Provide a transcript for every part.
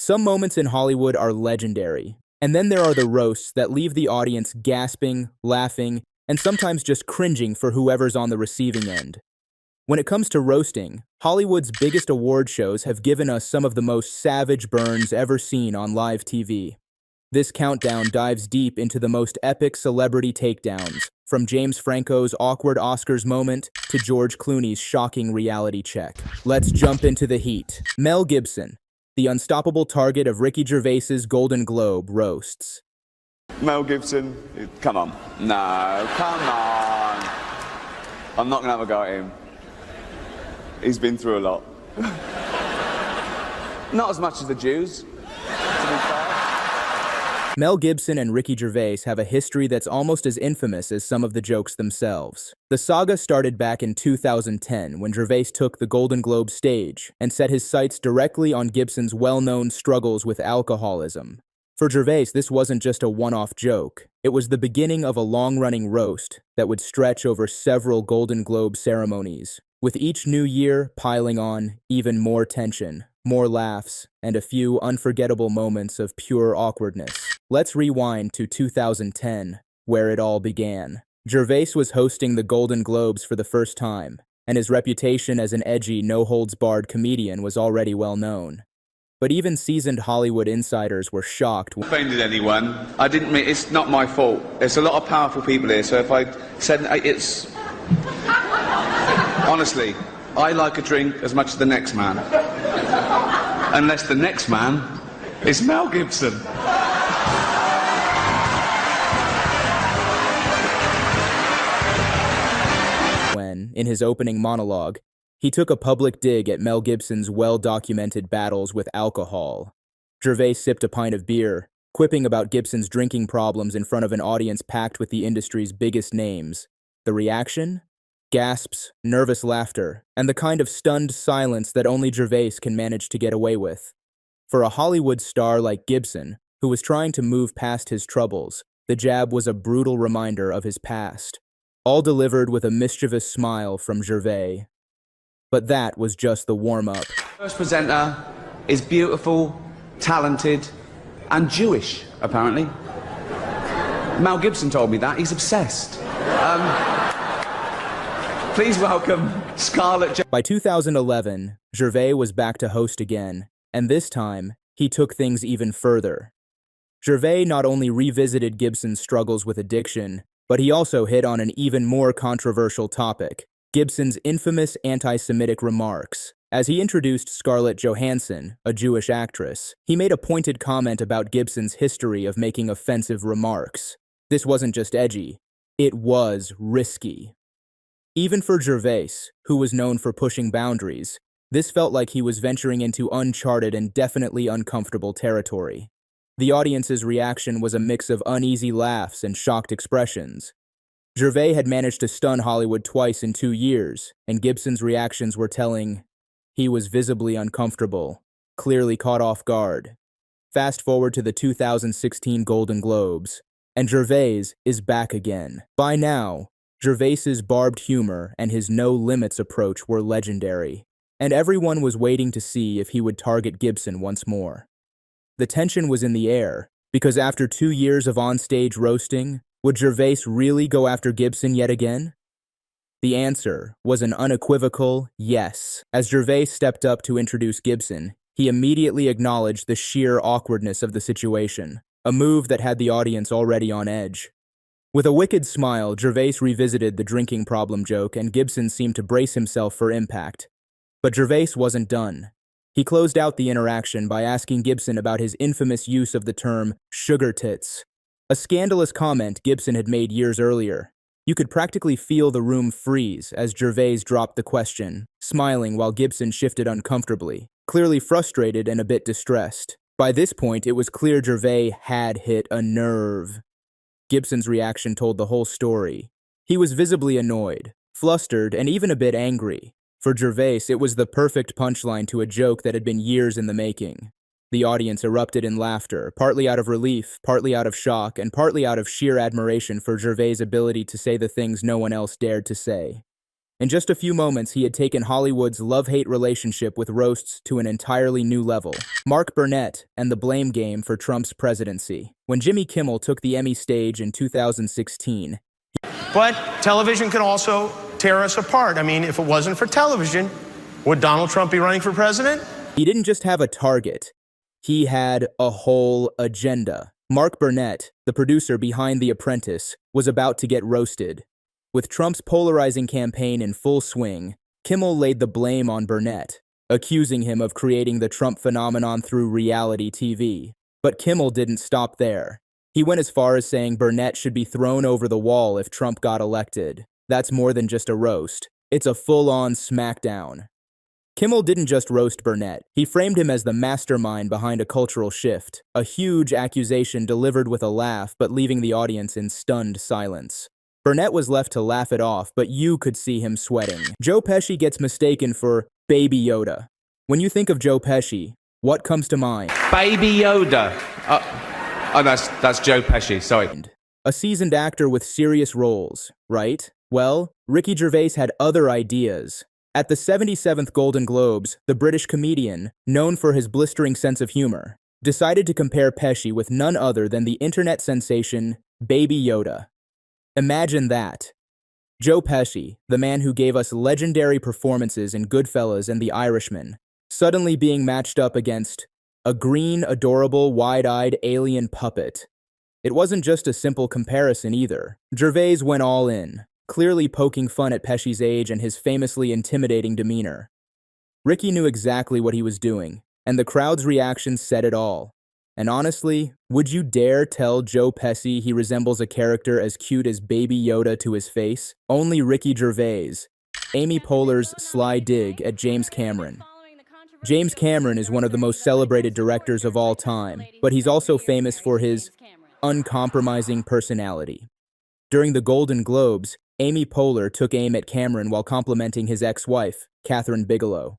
Some moments in Hollywood are legendary, and then there are the roasts that leave the audience gasping, laughing, and sometimes just cringing for whoever's on the receiving end. When it comes to roasting, Hollywood's biggest award shows have given us some of the most savage burns ever seen on live TV. This countdown dives deep into the most epic celebrity takedowns, from James Franco's awkward Oscars moment to George Clooney's shocking reality check. Let's jump into the heat. Mel Gibson, the unstoppable target of Ricky Gervais's Golden Globe roasts. Mel Gibson, come on. No, come on. I'm not going to have a go at him. He's been through a lot. Not as much as the Jews, to be fair. Mel Gibson and Ricky Gervais have a history that's almost as infamous as some of the jokes themselves. The saga started back in 2010 when Gervais took the Golden Globe stage and set his sights directly on Gibson's well-known struggles with alcoholism. For Gervais, this wasn't just a one-off joke. It was the beginning of a long-running roast that would stretch over several Golden Globe ceremonies, with each new year piling on even more tension, more laughs, and a few unforgettable moments of pure awkwardness. Let's rewind to 2010, where it all began. Gervais was hosting the Golden Globes for the first time, and his reputation as an edgy, no-holds-barred comedian was already well known. But even seasoned Hollywood insiders were shocked. Offended anyone? I didn't mean, it's not my fault. There's a lot of powerful people here, so if I said it's... Honestly, I like a drink as much as the next man. Unless the next man is Mel Gibson. When, in his opening monologue, he took a public dig at Mel Gibson's well-documented battles with alcohol. Gervais sipped a pint of beer, quipping about Gibson's drinking problems in front of an audience packed with the industry's biggest names. The reaction? Gasps, nervous laughter, and the kind of stunned silence that only Gervais can manage to get away with. For a Hollywood star like Gibson, who was trying to move past his troubles, the jab was a brutal reminder of his past, all delivered with a mischievous smile from Gervais. But that was just the warm-up. First presenter is beautiful, talented, and Jewish, apparently. Mel Gibson told me that. He's obsessed. Please welcome Scarlett. By 2011, Gervais was back to host again, and this time, he took things even further. Gervais not only revisited Gibson's struggles with addiction, but he also hit on an even more controversial topic: Gibson's infamous anti-Semitic remarks. As he introduced Scarlett Johansson, a Jewish actress, he made a pointed comment about Gibson's history of making offensive remarks. This wasn't just edgy, it was risky. Even for Gervais, who was known for pushing boundaries, this felt like he was venturing into uncharted and definitely uncomfortable territory. The audience's reaction was a mix of uneasy laughs and shocked expressions. Gervais had managed to stun Hollywood twice in 2 years, and Gibson's reactions were telling. He was visibly uncomfortable, clearly caught off guard. Fast forward to the 2016 Golden Globes, and Gervais is back again. By now, Gervais's barbed humor and his no-limits approach were legendary, and everyone was waiting to see if he would target Gibson once more. The tension was in the air, because after 2 years of on-stage roasting, would Gervais really go after Gibson yet again? The answer was an unequivocal yes. As Gervais stepped up to introduce Gibson, he immediately acknowledged the sheer awkwardness of the situation, a move that had the audience already on edge. With a wicked smile, Gervais revisited the drinking problem joke, and Gibson seemed to brace himself for impact. But Gervais wasn't done. He closed out the interaction by asking Gibson about his infamous use of the term sugar tits, a scandalous comment Gibson had made years earlier. You could practically feel the room freeze as Gervais dropped the question, smiling while Gibson shifted uncomfortably, clearly frustrated and a bit distressed. By this point, it was clear Gervais had hit a nerve. Gibson's reaction told the whole story. He was visibly annoyed, flustered, and even a bit angry. For Gervais, it was the perfect punchline to a joke that had been years in the making. The audience erupted in laughter, partly out of relief, partly out of shock, and partly out of sheer admiration for Gervais' ability to say the things no one else dared to say. In just a few moments, he had taken Hollywood's love-hate relationship with roasts to an entirely new level. Mark Bernett and the blame game for Trump's presidency. When Jimmy Kimmel took the Emmy stage in 2016, but television can also tear us apart. I mean, if it wasn't for television, would Donald Trump be running for president? he didn't just have a target, he had a whole agenda. Mark Bernett, the producer behind The Apprentice, was about to get roasted. With Trump's polarizing campaign in full swing, Kimmel laid the blame on Bernett, accusing him of creating the Trump phenomenon through reality TV. But Kimmel didn't stop there. He went as far as saying Bernett should be thrown over the wall if Trump got elected. That's more than just a roast. It's a full-on smackdown. Kimmel didn't just roast Bernett. He framed him as the mastermind behind a cultural shift, a huge accusation delivered with a laugh but leaving the audience in stunned silence. Bernett was left to laugh it off, but you could see him sweating. Joe Pesci gets mistaken for Baby Yoda. When you think of Joe Pesci, what comes to mind? Baby Yoda. Oh, that's Joe Pesci, sorry. A seasoned actor with serious roles, right? Well, Ricky Gervais had other ideas. At the 77th Golden Globes, the British comedian, known for his blistering sense of humor, decided to compare Pesci with none other than the internet sensation Baby Yoda. Imagine that. Joe Pesci, the man who gave us legendary performances in Goodfellas and The Irishman, suddenly being matched up against a green, adorable, wide-eyed alien puppet. It wasn't just a simple comparison either. Gervais went all in, clearly poking fun at Pesci's age and his famously intimidating demeanor. Ricky knew exactly what he was doing, and the crowd's reaction said it all. And honestly, would you dare tell Joe Pesci he resembles a character as cute as Baby Yoda to his face? Only Ricky Gervais. Amy Poehler's sly dig at James Cameron. James Cameron is one of the most celebrated directors of all time, but he's also famous for his uncompromising personality. During the Golden Globes, Amy Poehler took aim at Cameron while complimenting his ex-wife, Kathryn Bigelow.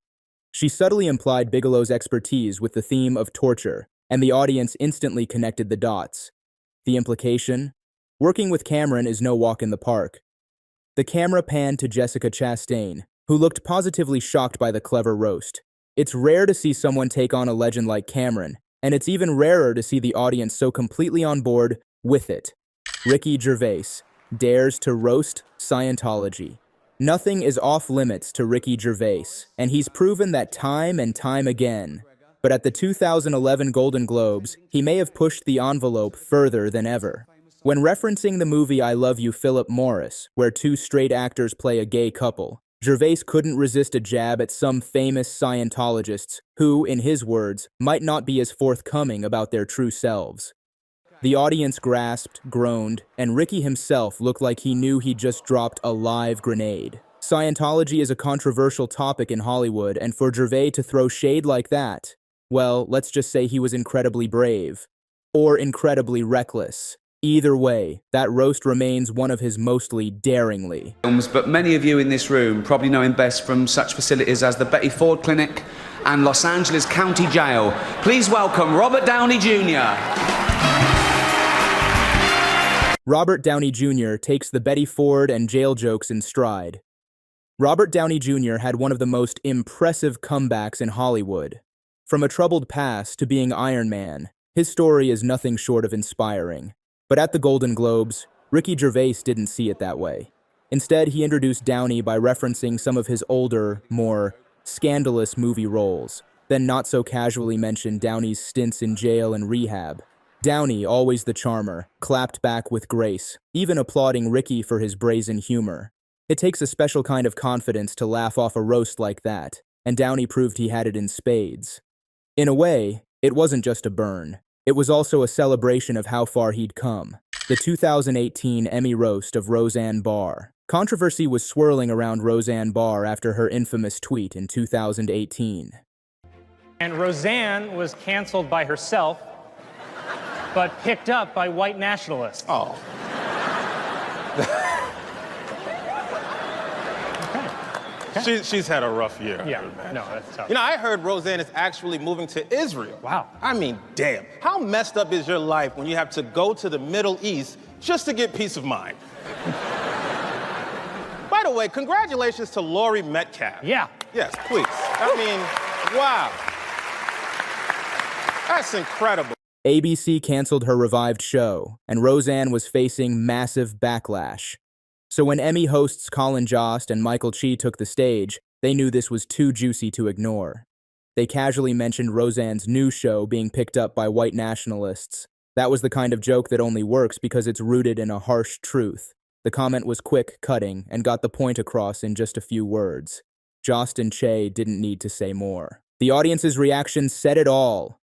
She subtly implied Bigelow's expertise with the theme of torture, and the audience instantly connected the dots. The implication? Working with Cameron is no walk in the park. The camera panned to Jessica Chastain, who looked positively shocked by the clever roast. It's rare to see someone take on a legend like Cameron, and it's even rarer to see the audience so completely on board with it. Ricky Gervais dares to roast Scientology. Nothing is off limits to Ricky Gervais, and he's proven that time and time again. But at the 2011 Golden Globes, he may have pushed the envelope further than ever. When referencing the movie I Love You, Philip Morris, where two straight actors play a gay couple, Gervais couldn't resist a jab at some famous Scientologists who, in his words, might not be as forthcoming about their true selves. The audience grasped, groaned, and Ricky himself looked like he knew he'd just dropped a live grenade. Scientology is a controversial topic in Hollywood, and for Gervais to throw shade like that, well, let's just say he was incredibly brave. Or incredibly reckless. Either way, that roast remains one of his mostly daringly. But many of you in this room probably know him best from such facilities as the Betty Ford Clinic and Los Angeles County Jail. Please welcome Robert Downey Jr. Robert Downey Jr. takes the Betty Ford and jail jokes in stride. Robert Downey Jr. had one of the most impressive comebacks in Hollywood. From a troubled past to being Iron Man, his story is nothing short of inspiring. But at the Golden Globes, Ricky Gervais didn't see it that way. Instead, he introduced Downey by referencing some of his older, more scandalous movie roles, then not so casually mentioned Downey's stints in jail and rehab. Downey, always the charmer, clapped back with grace, even applauding Ricky for his brazen humor. It takes a special kind of confidence to laugh off a roast like that, and Downey proved he had it in spades. In a way, it wasn't just a burn. It was also a celebration of how far he'd come. The 2018 Emmy roast of Roseanne Barr. Controversy was swirling around Roseanne Barr after her infamous tweet in 2018. And Roseanne was canceled by herself, but picked up by white nationalists. Oh. She's had a rough year. Yeah, no, that's tough. You know, I heard Roseanne is actually moving to Israel. Wow. I mean, damn. How messed up is your life when you have to go to the Middle East just to get peace of mind? By the way, congratulations to Laurie Metcalf. Yeah. Yes, please. I mean, wow. That's incredible. ABC canceled her revived show, and Roseanne was facing massive backlash. So when Emmy hosts Colin Jost and Michael Chi took the stage, they knew this was too juicy to ignore. They casually mentioned Roseanne's new show being picked up by white nationalists. That was the kind of joke that only works because it's rooted in a harsh truth. The comment was quick, cutting, and got the point across in just a few words. Jost and Che didn't need to say more. The audience's reaction said it all.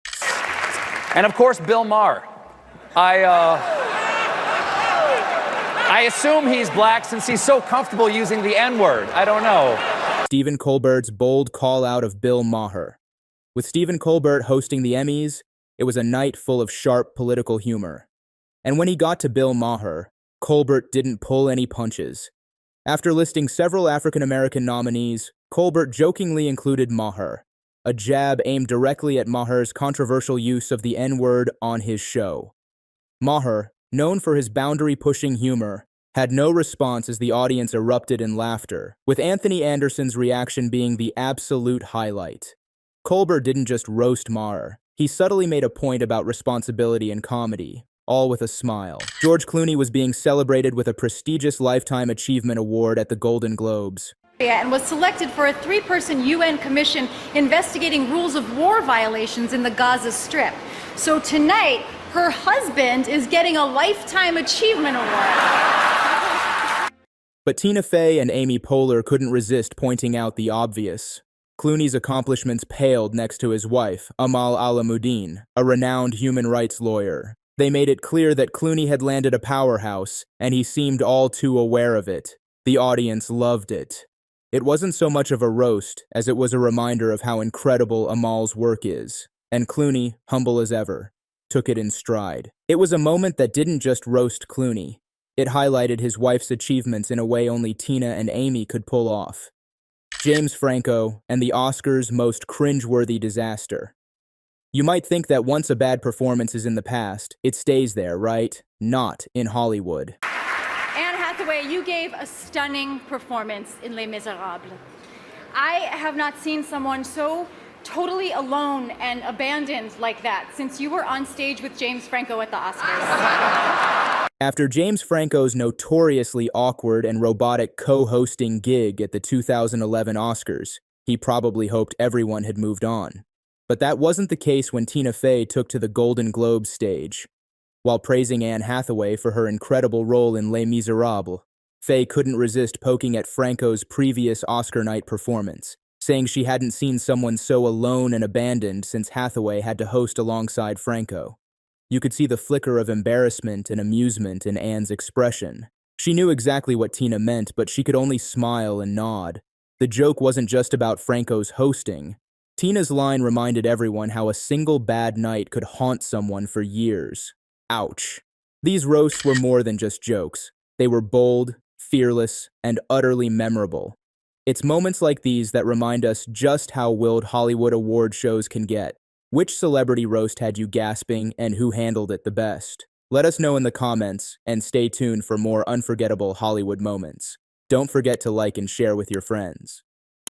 And of course, Bill Maher. I assume he's black since he's so comfortable using the N-word. I don't know. Stephen Colbert's bold call-out of Bill Maher. With Stephen Colbert hosting the Emmys, it was a night full of sharp political humor. And when he got to Bill Maher, Colbert didn't pull any punches. After listing several African-American nominees, Colbert jokingly included Maher, a jab aimed directly at Maher's controversial use of the N-word on his show. Maher, known for his boundary-pushing humor, had no response as the audience erupted in laughter, with Anthony Anderson's reaction being the absolute highlight. Colbert didn't just roast Maher, he subtly made a point about responsibility and comedy, all with a smile. George Clooney was being celebrated with a prestigious Lifetime Achievement Award at the Golden Globes. And was selected for a 3-person UN commission investigating rules of war violations in the Gaza Strip. So tonight, her husband is getting a Lifetime Achievement Award. But Tina Fey and Amy Poehler couldn't resist pointing out the obvious. Clooney's accomplishments paled next to his wife, Amal Alamuddin, a renowned human rights lawyer. They made it clear that Clooney had landed a powerhouse, and he seemed all too aware of it. The audience loved it. It wasn't so much of a roast as it was a reminder of how incredible Amal's work is, and Clooney, humble as ever, took it in stride. It was a moment that didn't just roast Clooney. It highlighted his wife's achievements in a way only Tina and Amy could pull off. James Franco and the Oscars' most cringeworthy disaster. You might think that once a bad performance is in the past, it stays there, right? Not in Hollywood. Anne Hathaway, you gave a stunning performance in Les Miserables. I have not seen someone so totally alone and abandoned like that since you were on stage with James Franco at the Oscars. After James Franco's notoriously awkward and robotic co-hosting gig at the 2011 Oscars, he probably hoped everyone had moved on. But that wasn't the case when Tina Fey took to the Golden Globes stage. While praising Anne Hathaway for her incredible role in Les Miserables, Fey couldn't resist poking at Franco's previous Oscar night performance, saying she hadn't seen someone so alone and abandoned since Hathaway had to host alongside Franco. You could see the flicker of embarrassment and amusement in Anne's expression. She knew exactly what Tina meant, but she could only smile and nod. The joke wasn't just about Franco's hosting. Tina's line reminded everyone how a single bad night could haunt someone for years. Ouch. These roasts were more than just jokes. They were bold, fearless, and utterly memorable. It's moments like these that remind us just how willed Hollywood award shows can get. Which celebrity roast had you gasping, and who handled it the best? Let us know in the comments, and stay tuned for more unforgettable Hollywood moments. Don't forget to like and share with your friends.